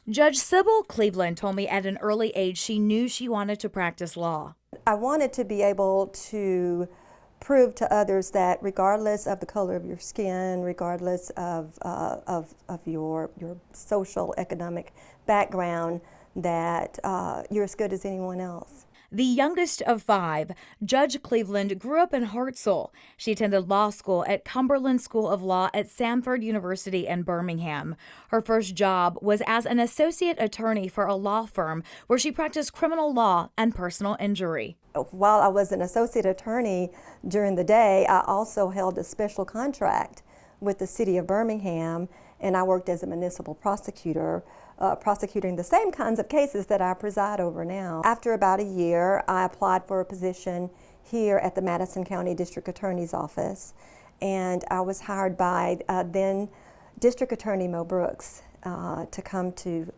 Judge Sybil Cleveland told me at an early age she knew she wanted to practice law. I wanted to be able to prove to others that regardless of the color of your skin, regardless of your social, economic background, that you're as good as anyone else. The youngest of five, Judge Cleveland grew up in Hartselle. She attended law school at Cumberland School of Law at Samford University in Birmingham. Her first job was as an associate attorney for a law firm where she practiced criminal law and personal injury. While I was an associate attorney during the day, I also held a special contract with the city of Birmingham, and I worked as a municipal prosecutor, prosecuting the same kinds of cases that I preside over now. After about a year, I applied for a position here at the Madison County District Attorney's Office, and I was hired by then District Attorney Mo Brooks to come to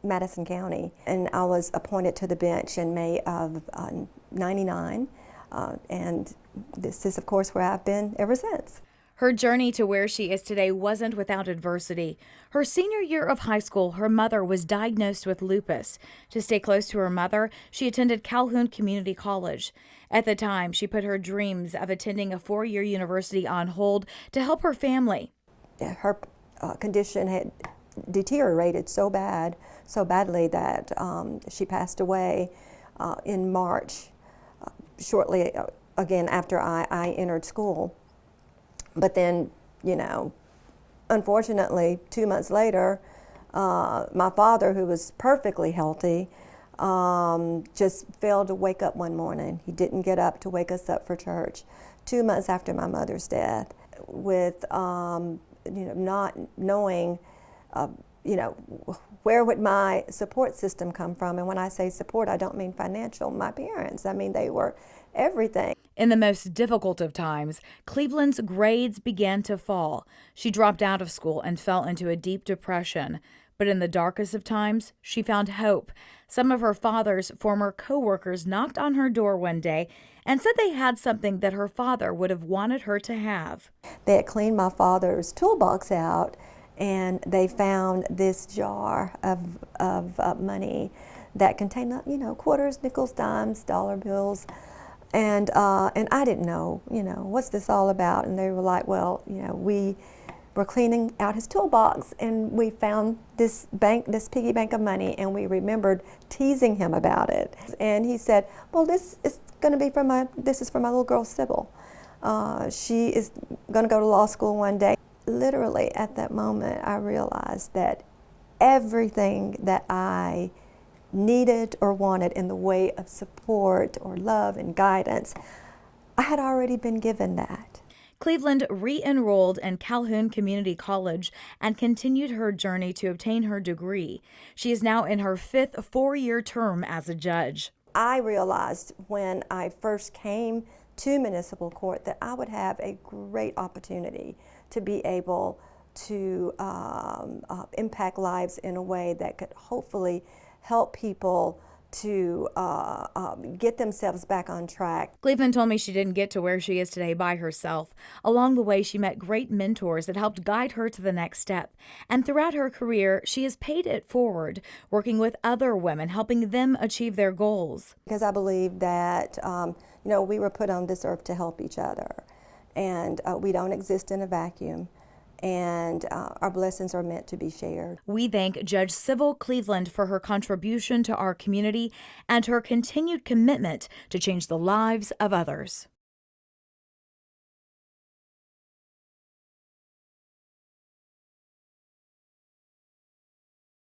Madison County, and I was appointed to the bench in May of '99, and this is, of course, where I've been ever since. Her journey to where she is today wasn't without adversity. Her senior year of high school, her mother was diagnosed with lupus. To stay close to her mother, she attended Calhoun Community College. At the time, she put her dreams of attending a 4-year university on hold to help her family. Her condition had deteriorated so badly that she passed away in March, shortly again after I entered school. But then, unfortunately, 2 months later, my father, who was perfectly healthy, just failed to wake up one morning. He didn't get up to wake us up for church 2 months after my mother's death, with not knowing, where would my support system come from? And when I say support, I don't mean financial. My parents, I mean, they were everything. In the most difficult of times, Cleveland's grades began to fall. She dropped out of school and fell into a deep depression. But in the darkest of times, she found hope. Some of her father's former co-workers knocked on her door one day and said they had something that her father would have wanted her to have. They had cleaned my father's toolbox out, and they found this jar of money that contained, quarters, nickels, dimes, dollar bills. And I didn't know, what's this all about? And they were like, well, we were cleaning out his toolbox, and we found this piggy bank of money, and we remembered teasing him about it. And he said, well, this is for my little girl, Sybil. She is going to go to law school one day. Literally, at that moment, I realized that everything that I needed or wanted in the way of support or love and guidance, I had already been given that. Cleveland re-enrolled in Calhoun Community College and continued her journey to obtain her degree. She is now in her 5th 4-year term as a judge. I realized when I first came to municipal court that I would have a great opportunity to be able to impact lives in a way that could hopefully help people to get themselves back on track. Cleveland told me she didn't get to where she is today by herself. Along the way, she met great mentors that helped guide her to the next step. And throughout her career, she has paid it forward, working with other women, helping them achieve their goals. Because I believe that, we were put on this earth to help each other. And we don't exist in a vacuum. And our blessings are meant to be shared. We thank Judge Sybil Cleveland for her contribution to our community and her continued commitment to change the lives of others.